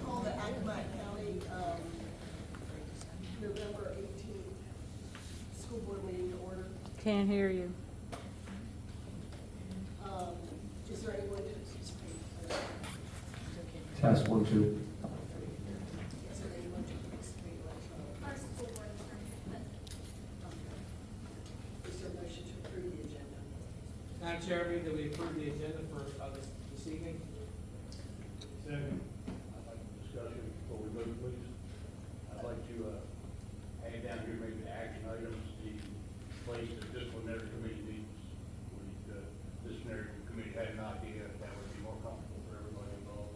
Call the Accomack County, November 18th, school board meeting to order. Can't hear you. Is there anyone to speak? Test 1, 2. Is there anyone to speak electronically? Our school board attorney, but Is there a motion to approve the agenda? Madam Chair, I move that we approve the agenda for this evening. Second. I'd like discussion before we move, please. I'd like to add down here maybe the action items, the place the disciplinary committee meets. The disciplinary committee had an idea that would be more comfortable for everybody involved.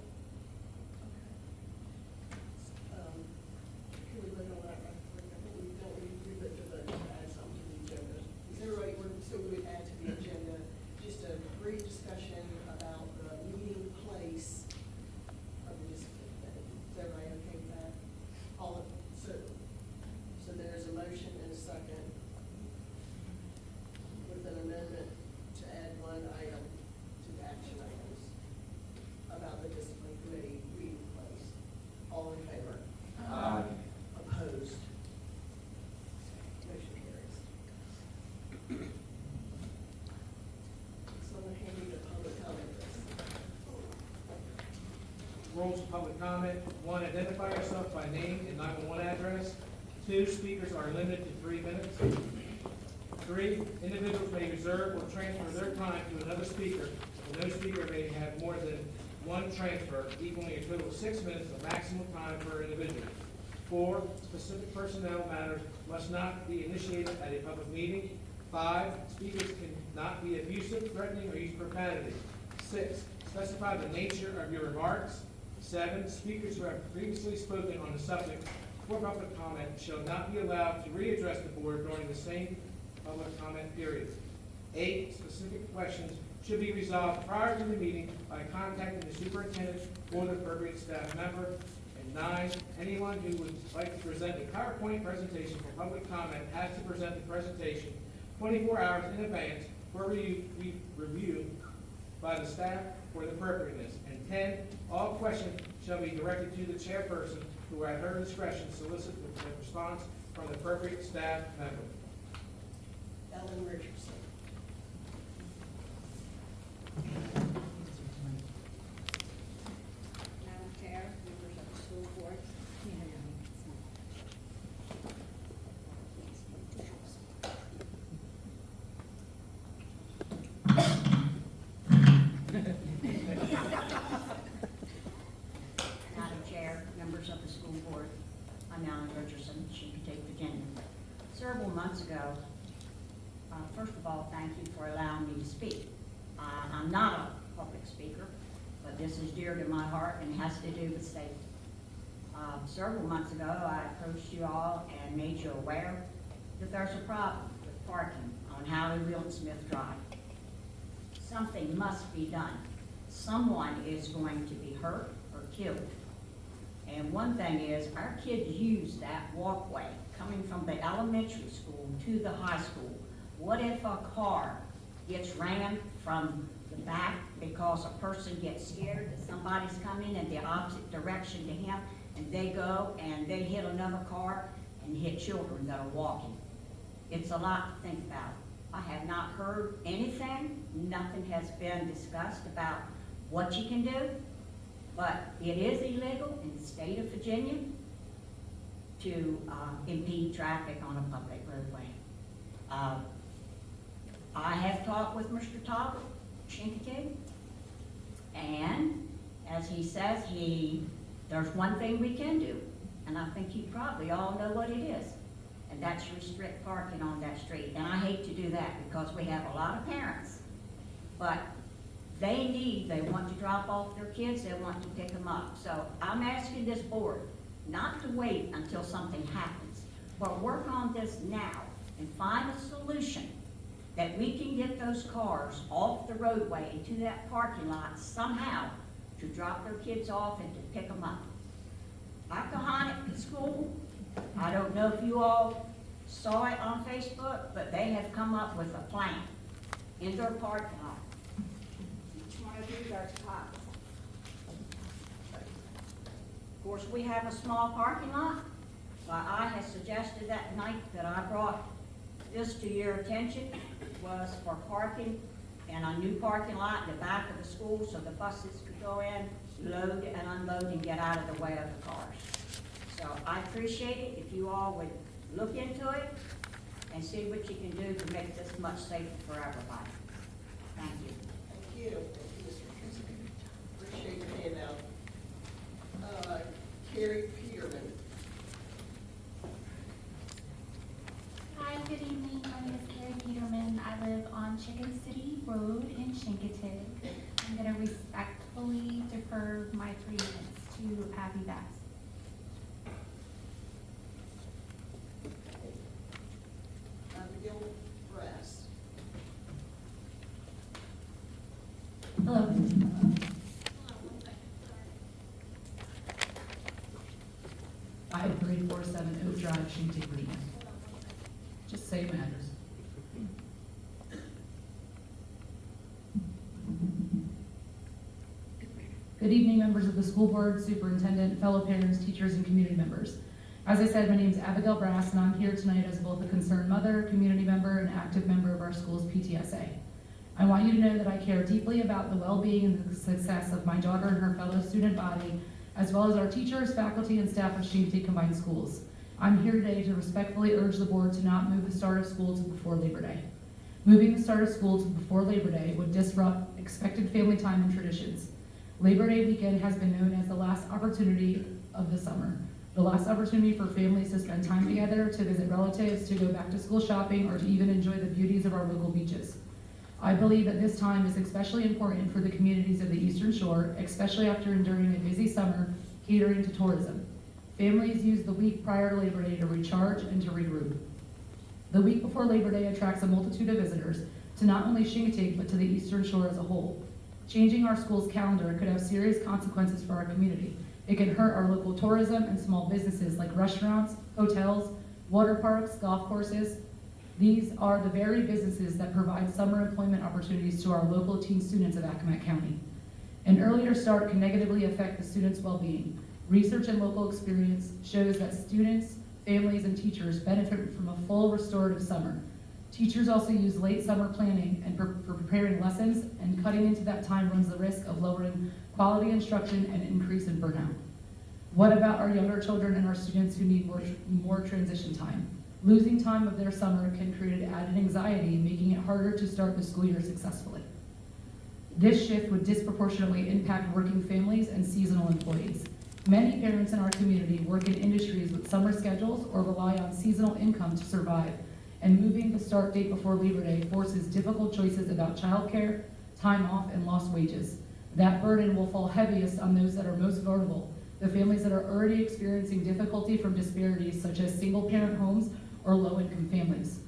Can we look on that? I think we don't need to vote to add something to the agenda. Is everybody, so we would add to the agenda, just a brief discussion about the meeting place of the discipline committee. Is everybody okay with that? So there's a motion and a second with an amendment to add one item to the action items about the discipline committee meeting place. All in favor? Aye. Opposed? Motion carries. Someone hand me the public comment list. Rules of public comment. 1, identify yourself by name and 911 address. 2, speakers are limited to 3 minutes. 3, individuals may reserve or transfer their time to another speaker, and no speaker may have more than one transfer, equaling a total of 6 minutes of maximum time per individual. 4, specific personnel matters must not be initiated at a public meeting. 5, speakers cannot be abusive, threatening, or use profanity. 6, specify the nature of your remarks. 7, speakers who have previously spoken on the subject for public comment shall not be allowed to readdress the board during the same public comment period. 8, specific questions should be resolved prior to the meeting by contacting the superintendent or the appropriate staff member. And 9, anyone who would like to present a PowerPoint presentation for public comment has to present the presentation 24 hours in advance for review by the staff for the appropriateness. And 10, all questions shall be directed to the chairperson, who at her discretion solicit a response from the appropriate staff member. Ellen Richardson. Madam Chair, members of the school board. Madam Chair, members of the school board, I'm Alan Richardson, she can take Virginia. Several months ago, first of all, thank you for allowing me to speak. I'm not a public speaker, but this is dear to my heart and has to do with safety. Several months ago, I approached you all and made you aware that there's a problem with parking on Howie Wheeler Smith Drive. Something must be done. Someone is going to be hurt or killed. And one thing is, our kids use that walkway coming from the elementary school to the high school. What if a car gets ran from the back because a person gets scared that somebody's coming in the opposite direction to him, and they go and they hit another car and hit children that are walking? It's a lot to think about. I have not heard anything. Nothing has been discussed about what you can do, but it is illegal in the state of Virginia to impede traffic on a public roadway. I have talked with Mr. Talbot, Chincoteague, and as he says, there's one thing we can do, and I think you probably all know what it is, and that's restrict parking on that street. And I hate to do that because we have a lot of parents, but they want to drop off their kids, they want to pick them up. So I'm asking this board not to wait until something happens, but work on this now and find a solution that we can get those cars off the roadway into that parking lot somehow to drop their kids off and to pick them up. Accomack School, I don't know if you all saw it on Facebook, but they have come up with a plan in their parking lot. Each one of you got a copy. Of course, we have a small parking lot. Well, I had suggested that night that I brought this to your attention was for parking and a new parking lot in the back of the school so the buses could go in, load and unload and get out of the way of the cars. So I appreciate it if you all would look into it and see what you can do to make this much safer for everybody. Thank you. Thank you. Thank you, Mr. Kinsey. Appreciate your handout. Carrie Peterman. Hi, good evening. My name is Carrie Peterman. I live on Chicken City Road in Chincoteague. I'm going to respectfully defer my 3 minutes to Abby Bass. Abigail Brass. Hello. 5347 Oak Drive, Chincoteague, Virginia. Just same address. Good evening, members of the school board, superintendent, fellow parents, teachers, and community members. As I said, my name is Abigail Brass, and I'm here tonight as both a concerned mother, community member, and active member of our school's PTSA. I want you to know that I care deeply about the well-being and the success of my daughter and her fellow student body, as well as our teachers, faculty, and staff of Chincoteague Combined Schools. I'm here today to respectfully urge the board to not move the start of school to before Labor Day. Moving the start of school to before Labor Day would disrupt expected family time and traditions. Labor Day weekend has been known as the last opportunity of the summer, the last opportunity for families to spend time together, to visit relatives, to go back to school shopping, or to even enjoy the beauties of our local beaches. I believe that this time is especially important for the communities of the Eastern Shore, especially after enduring a busy summer catering to tourism. Families use the week prior to Labor Day to recharge and to regroup. The week before Labor Day attracts a multitude of visitors to not only Chincoteague, but to the Eastern Shore as a whole. Changing our school's calendar could have serious consequences for our community. It can hurt our local tourism and small businesses like restaurants, hotels, water parks, golf courses. These are the very businesses that provide summer employment opportunities to our local teen students of Accomack County. An earlier start can negatively affect the students' well-being. Research and local experience shows that students, families, and teachers benefit from a full restorative summer. Teachers also use late summer planning and for preparing lessons, and cutting into that time runs the risk of lowering quality instruction and increase in burnout. What about our younger children and our students who need more transition time? Losing time of their summer can create added anxiety, making it harder to start the school year successfully. This shift would disproportionately impact working families and seasonal employees. Many parents in our community work in industries with summer schedules or rely on seasonal income to survive, and moving the start date before Labor Day forces difficult choices about childcare, time off, and lost wages. That burden will fall heaviest on those that are most vulnerable, the families that are already experiencing difficulty from disparities such as single-parent homes or low-income families.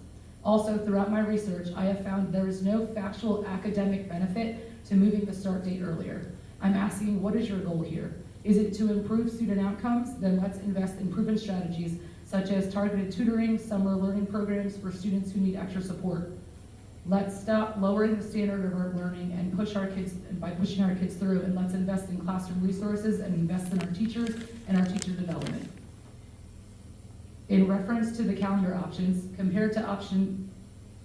Also, throughout my research, I have found there is no factual academic benefit to moving the start date earlier. I'm asking, what is your goal here? Is it to improve student outcomes? Then let's invest in proven strategies such as targeted tutoring, summer learning programs for students who need extra support. Let's stop lowering the standard of our learning and pushing our kids through, and let's invest in classroom resources and invest in our teachers and our teacher development. In reference to the calendar options, compared to option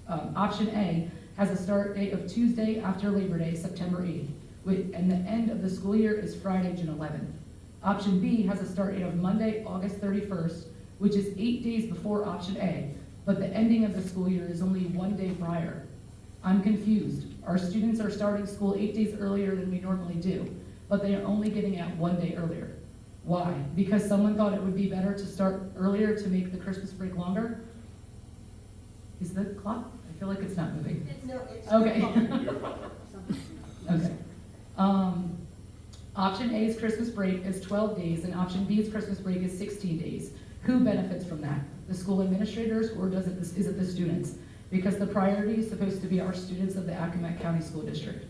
A has a start date of Tuesday after Labor Day, September 8th, and the end of the school year is Friday, June 11th. Option B has a start date of Monday, August 31st, which is 8 days before option A, but the ending of the school year is only 1 day prior. I'm confused. Our students are starting school 8 days earlier than we normally do, but they are only getting out 1 day earlier. Why? Because someone thought it would be better to start earlier to make the Christmas break longer? Is the clock? I feel like it's not moving. No, it's Okay. fine. Okay. Option A's Christmas break is 12 days, and option B's Christmas break is 16 days. Who benefits from that? The school administrators, or is it the students? Because the priority is supposed to be our students of the Accomack County School District.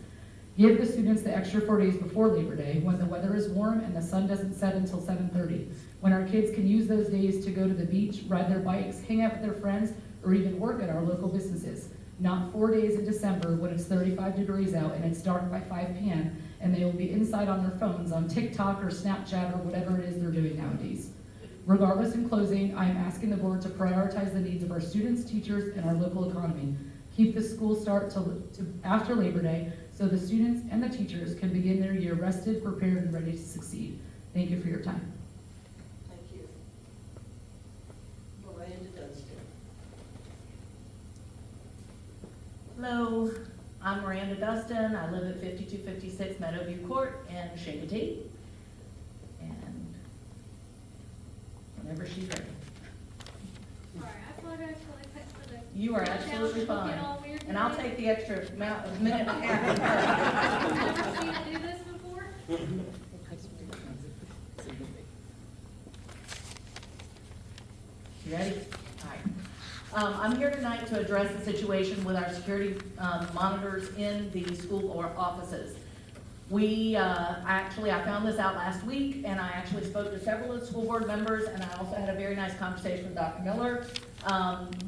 Give the students the extra 4 days before Labor Day, when the weather is warm and the sun doesn't set until 7:30, when our kids can use those days to go to the beach, ride their bikes, hang out with their friends, or even work at our local businesses. Not 4 days in December when it's 35 degrees out and it's dark by 5 p.m. and they will be inside on their phones on TikTok or Snapchat or whatever it is they're doing nowadays. Regardless, in closing, I am asking the board to prioritize the needs of our students, teachers, and our local economy. Keep the school start to after Labor Day so the students and the teachers can begin their year rested, prepared, and ready to succeed. Thank you for your time. Thank you. Miranda Dunstan. Hello, I'm Miranda Dustin. I live at 5256 Meadowview Court in Chincoteague. And whenever she's ready. Sorry, I apologize for the. You are absolutely Get fine. all weird And I'll today. take the extra minute and a half. I've never seen you do this before. You ready? All right. I'm here tonight to address the situation with our security monitors in the school or offices. I found this out last week, and I actually spoke to several of the school board members, and I also had a very nice conversation with Dr. Miller.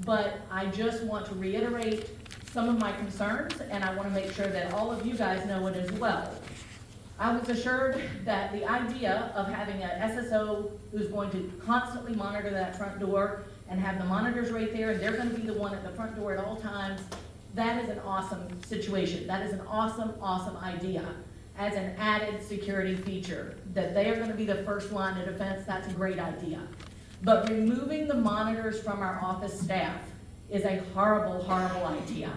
But I just want to reiterate some of my concerns, and I want to make sure that all of you guys know it as well. I was assured that the idea of having an SSO who's going to constantly monitor that front door and have the monitors right there, and they're going to be the one at the front door at all times, that is an awesome situation. That is an awesome, awesome idea as an added security feature. That they are going to be the first line of defense, that's a great idea. But removing the monitors from our office staff is a horrible, horrible idea.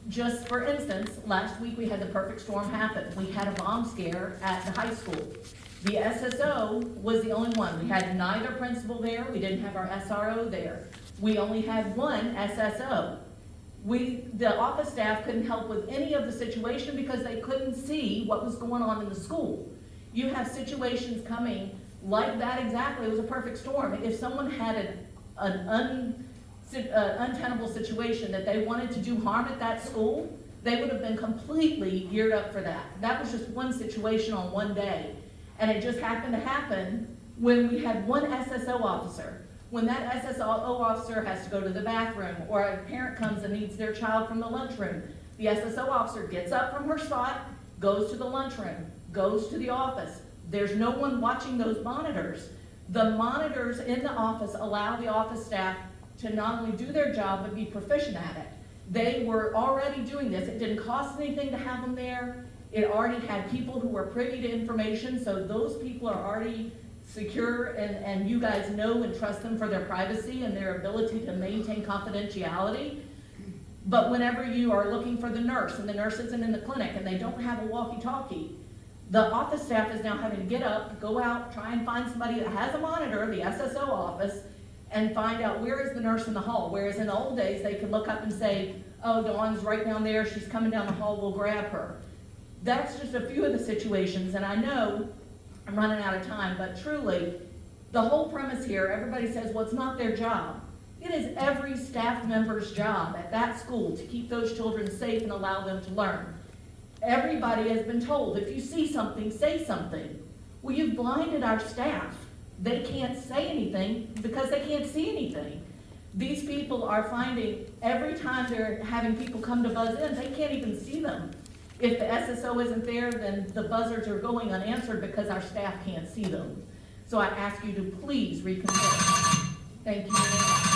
Just for instance, last week we had the perfect storm happen. We had a bomb scare at the high school. The SSO was the only one. We had neither principal there. We didn't have our SRO there. We only had one SSO. The office staff couldn't help with any of the situation because they couldn't see what was going on in the school. You have situations coming like that exactly. It was a perfect storm. If someone had an untenable situation that they wanted to do harm at that school, they would have been completely geared up for that. That was just one situation on one day. And it just happened to happen when we had one SSO officer. When that SSO officer has to go to the bathroom, or a parent comes and needs their child from the lunchroom, the SSO officer gets up from her spot, goes to the lunchroom, goes to the office. There's no one watching those monitors. The monitors in the office allow the office staff to not only do their job, but be proficient at it. They were already doing this. It didn't cost anything to have them there. It already had people who were privy to information, so those people are already secure, and you guys know and trust them for their privacy and their ability to maintain confidentiality. But whenever you are looking for the nurse, and the nurse isn't in the clinic, and they don't have a walkie-talkie, the office staff is now having to get up, go out, try and find somebody that has a monitor, the SSO office, and find out where is the nurse in the hall. Whereas in the old days, they could look up and say, oh, Dawn's right down there, she's coming down the hall, we'll grab her. That's just a few of the situations, and I know I'm running out of time, but truly, the whole premise here, everybody says, well, it's not their job. It is every staff member's job at that school to keep those children safe and allow them to learn. Everybody has been told, if you see something, say something. Well, you've blinded our staff. They can't say anything because they can't see anything. These people are finding every time they're having people come to buzz in, they can't even see them. If the SSO isn't there, then the buzzers are going unanswered because our staff can't see them. So I ask you to please reconsider. Thank you very much.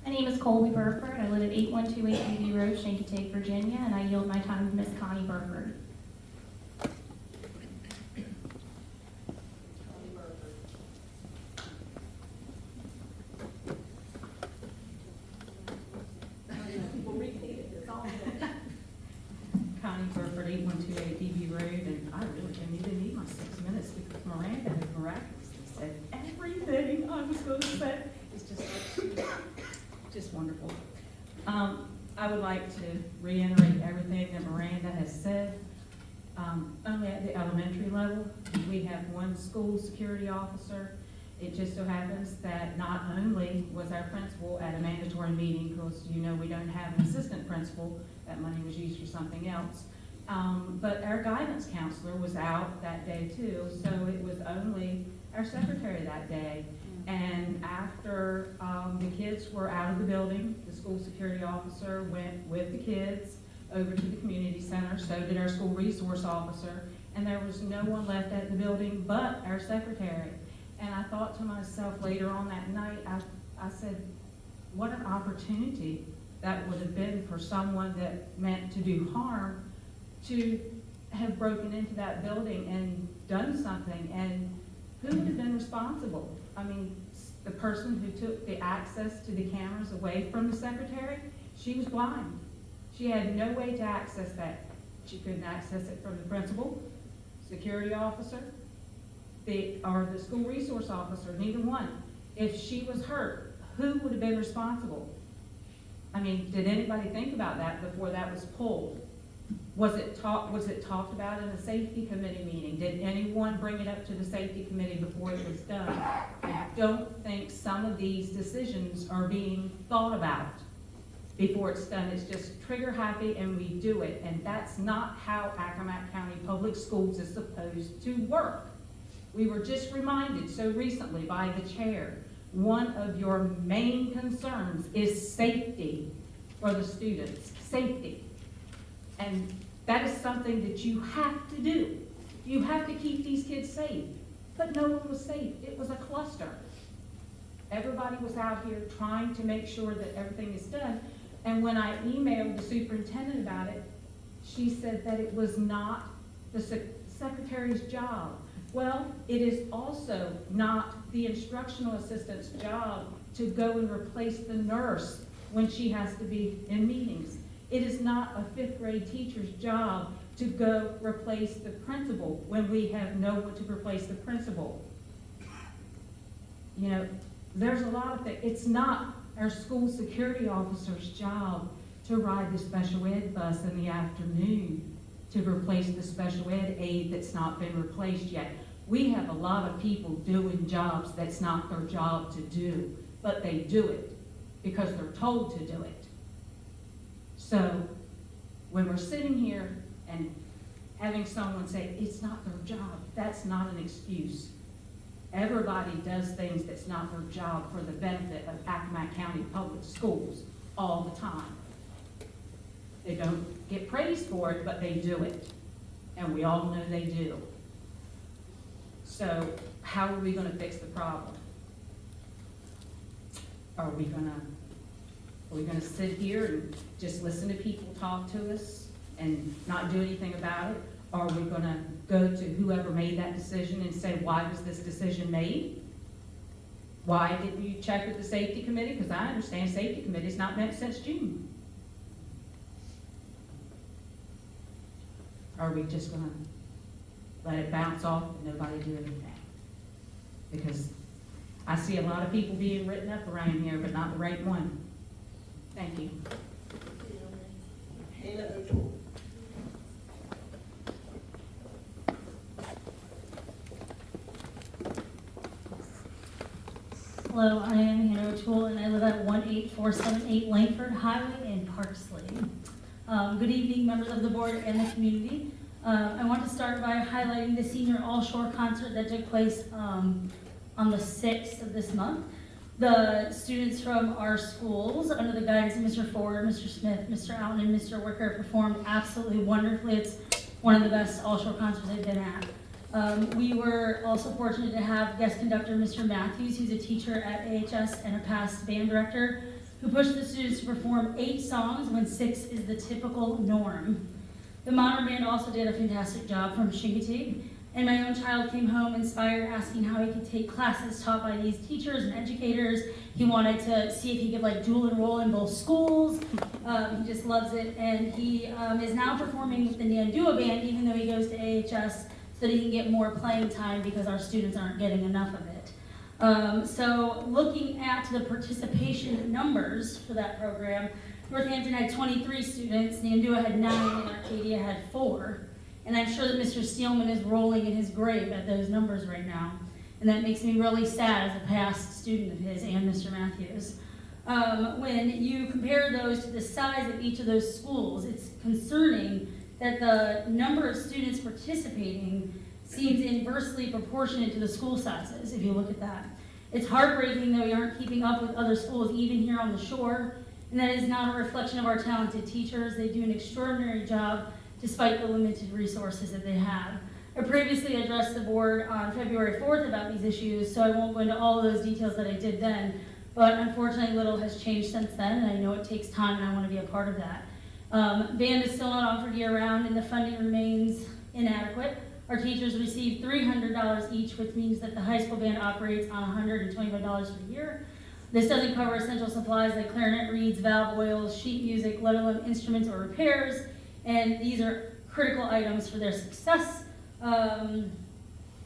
My name is Colby Burford. I live at 8128 BB Road, Chincoteague, Virginia, and I yield my time to Miss Connie Burford. Connie Burford, 8128 DB Road, and I really didn't even need my 6 minutes because Miranda had miraculously just wonderful. I would like to reiterate everything that Miranda has said. Only at the elementary level, we have one school security officer. It just so happens that not only was our principal at a mandatory meeting, because you know we don't have an assistant principal, that money was used for something else, but our guidance counselor was out that day too, so it was only our secretary that day. And after the kids were out of the building, the school security officer went with the kids over to the community center, so did our school resource officer, and there was no one left at the building but our secretary. And I thought to myself later on that night, I said, what an opportunity that would have been for someone that meant to do harm to have broken into that building and done something. And who would have been responsible? I mean, the person who took the access to the cameras away from the secretary, she was blind. She had no way to access that. She couldn't access it from the principal, security officer, or the school resource officer, neither one. If she was hurt, who would have been responsible? I mean, did anybody think about that before that was pulled? Was it talked about in the safety committee meeting? Did anyone bring it up to the safety committee before it was done? I don't think some of these decisions are being thought about before it's done. It's just trigger happy and we do it. And that's not how Accomack County Public Schools is supposed to work. We were just reminded so recently by the chair, one of your main concerns is safety for the students, safety. And that is something that you have to do. You have to keep these kids safe. But no one was safe. It was a cluster. Everybody was out here trying to make sure that everything is done. And when I emailed the superintendent about it, she said that it was not the secretary's job. Well, it is also not the instructional assistant's job to go and replace the nurse when she has to be in meetings. It is not a fifth grade teacher's job to go replace the principal when we have no one to replace the principal. You know, there's a lot of things. It's not our school security officer's job to ride the special ed bus in the afternoon to replace the special ed aide that's not been replaced yet. We have a lot of people doing jobs that's not their job to do, but they do it because they're told to do it. So when we're sitting here and having someone say, it's not their job, that's not an excuse. Everybody does things that's not their job for the benefit of Accomack County Public Schools all the time. They don't get praised for it, but they do it. And we all know they do. So how are we gonna fix the problem? Are we gonna sit here and just listen to people talk to us and not do anything about it? Are we gonna go to whoever made that decision and say, why was this decision made? Why didn't you check with the safety committee? Because I understand safety committee's not met since June. Are we just gonna let it bounce off and nobody do anything? Because I see a lot of people being written up around here, but not the right one. Thank you. Hannah O'Toole. Hello, I am Hannah O'Toole, and I live at 18478 Langford Highway in Parksley. Good evening, members of the board and the community. I want to start by highlighting the Senior All Shore concert that took place on the 6th of this month. The students from our schools, under the guidance of Mr. Ford, Mr. Smith, Mr. Allen, and Mr. Wicker, performed absolutely wonderfully. It's one of the best All Shore concerts I've been at. We were also fortunate to have guest conductor Mr. Matthews, who's a teacher at AHS and a past band director, who pushed the students to perform 8 songs when 6 is the typical norm. The modern band also did a fantastic job from Chincoteague, and my own child came home inspired, asking how he could take classes taught by these teachers and educators. He wanted to see if he could like dual enroll in both schools. He just loves it, and he is now performing with the Nandua band, even though he goes to AHS, so that he can get more playing time because our students aren't getting enough of it. So looking at the participation numbers for that program, Northampton had 23 students, Nandua had 9, and Arcadia had 4. And I'm sure that Mr. Steelman is rolling in his grave at those numbers right now. And that makes me really sad as a past student of his and Mr. Matthews. When you compare those to the size of each of those schools, it's concerning that the number of students participating seems inversely proportionate to the school sizes, if you look at that. It's heartbreaking that we aren't keeping up with other schools, even here on the shore, and that is not a reflection of our talented teachers. They do an extraordinary job despite the limited resources that they have. I previously addressed the board on February 4th about these issues, so I won't go into all of those details that I did then, but unfortunately little has changed since then, and I know it takes time and I want to be a part of that. Band is still not offered year-round and the funding remains inadequate. Our teachers receive $300 each, which means that the high school band operates on $125 per year. This doesn't cover essential supplies like clarinet reeds, valve oils, sheet music, let alone instruments or repairs, and these are critical items for their success. I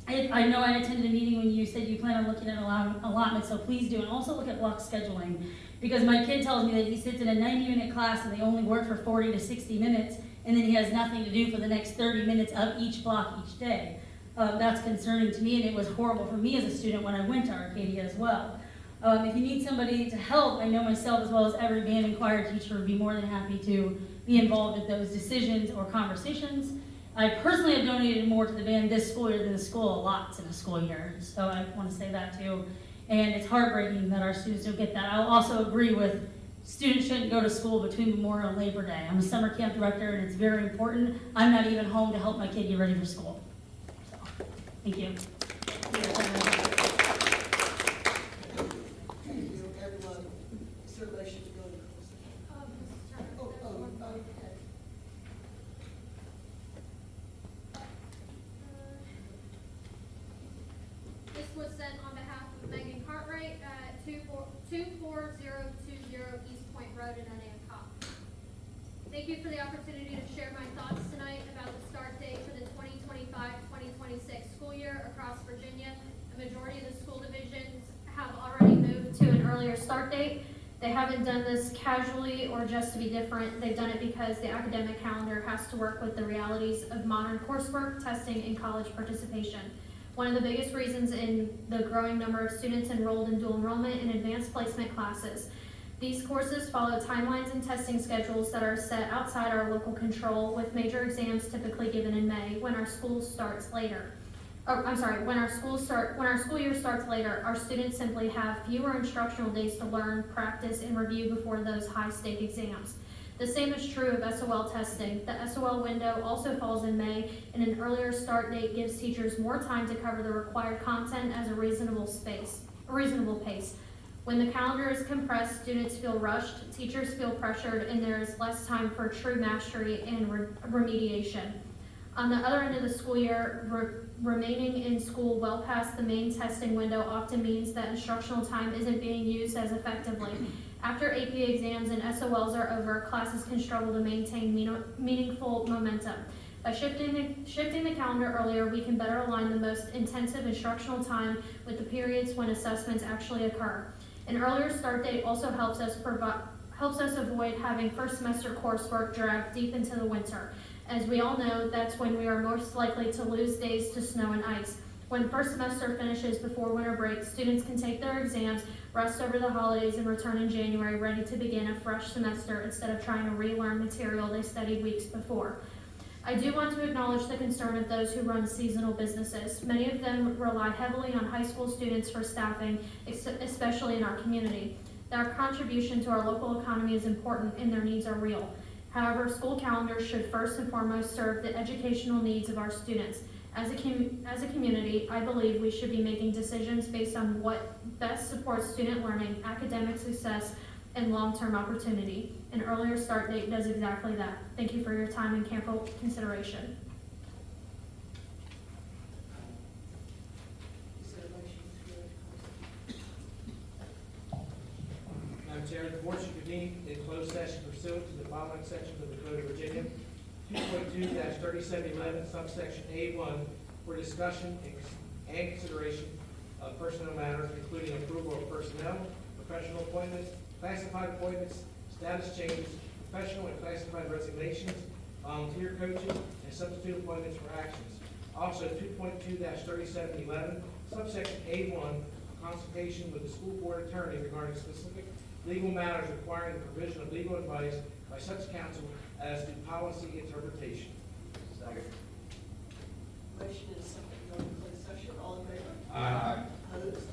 know I attended a meeting when you said you plan on looking at allotments, so please do, and also look at block scheduling, because my kid tells me that he sits in a 90-minute class and they only work for 40 to 60 minutes, and then he has nothing to do for the next 30 minutes of each block each day. That's concerning to me, and it was horrible for me as a student when I went to Arcadia as well. If you need somebody to help, I know myself as well as every band and choir teacher would be more than happy to be involved with those decisions or conversations. I personally have donated more to the band this school year than the school allots in a school year, so I want to say that too. And it's heartbreaking that our students don't get that. I'll also agree with students shouldn't go to school between Memorial and Labor Day. I'm a summer camp director and it's very important. I'm not even home to help my kid get ready for school. So, thank you. Everyone, is there a motion to go into closed session? Okay. This was sent on behalf of Megan Cartwright at 24020 East Point Road in Accomack. Thank you for the opportunity to share my thoughts tonight about the start date for the 2025-2026 school year across Virginia. A majority of the school divisions have already moved to an earlier start date. They haven't done this casually or just to be different. They've done it because the academic calendar has to work with the realities of modern coursework, testing, and college participation. One of the biggest reasons in the growing number of students enrolled in dual enrollment and advanced placement classes. These courses follow timelines and testing schedules that are set outside our local control, with major exams typically given in May when our school starts later. When our school year starts later, our students simply have fewer instructional days to learn, practice, and review before those high-stake exams. The same is true of SOL testing. The SOL window also falls in May, and an earlier start date gives teachers more time to cover the required content at a reasonable pace. When the calendar is compressed, students feel rushed, teachers feel pressured, and there is less time for true mastery and remediation. On the other end of the school year, remaining in school well past the main testing window often means that instructional time isn't being used as effectively. After AP exams and SOLs are over, classes can struggle to maintain meaningful momentum. By shifting the calendar earlier, we can better align the most intensive instructional time with the periods when assessments actually occur. An earlier start date also helps us avoid having first semester coursework dragged deep into the winter. As we all know, that's when we are most likely to lose days to snow and ice. When first semester finishes before winter break, students can take their exams, rest over the holidays, and return in January ready to begin a fresh semester instead of trying to relearn material they studied weeks before. I do want to acknowledge the concern of those who run seasonal businesses. Many of them rely heavily on high school students for staffing, especially in our community. Their contribution to our local economy is important and their needs are real. However, school calendars should first and foremost serve the educational needs of our students. As a community, I believe we should be making decisions based on what best supports student learning, academic success, and long-term opportunity. An earlier start date does exactly that. Thank you for your time and careful consideration. Is there a motion to go into closed session? Madam Chair, the board should convene in closed session pursuant to the following sections of the Code of Virginia. 2.2-3711, subsection A1, for discussion and consideration of personnel matters, including approval of personnel, professional appointments, classified appointments, status changes, professional and classified resignations, volunteer coaches, and substitute appointments for actions. Also, 2.2-3711, subsection A1, consultation with the school board attorney regarding specific legal matters requiring the provision of legal advice by such counsel as to policy interpretation. Second. Motion is second to go into closed session, all in favor? Aye. Opposed?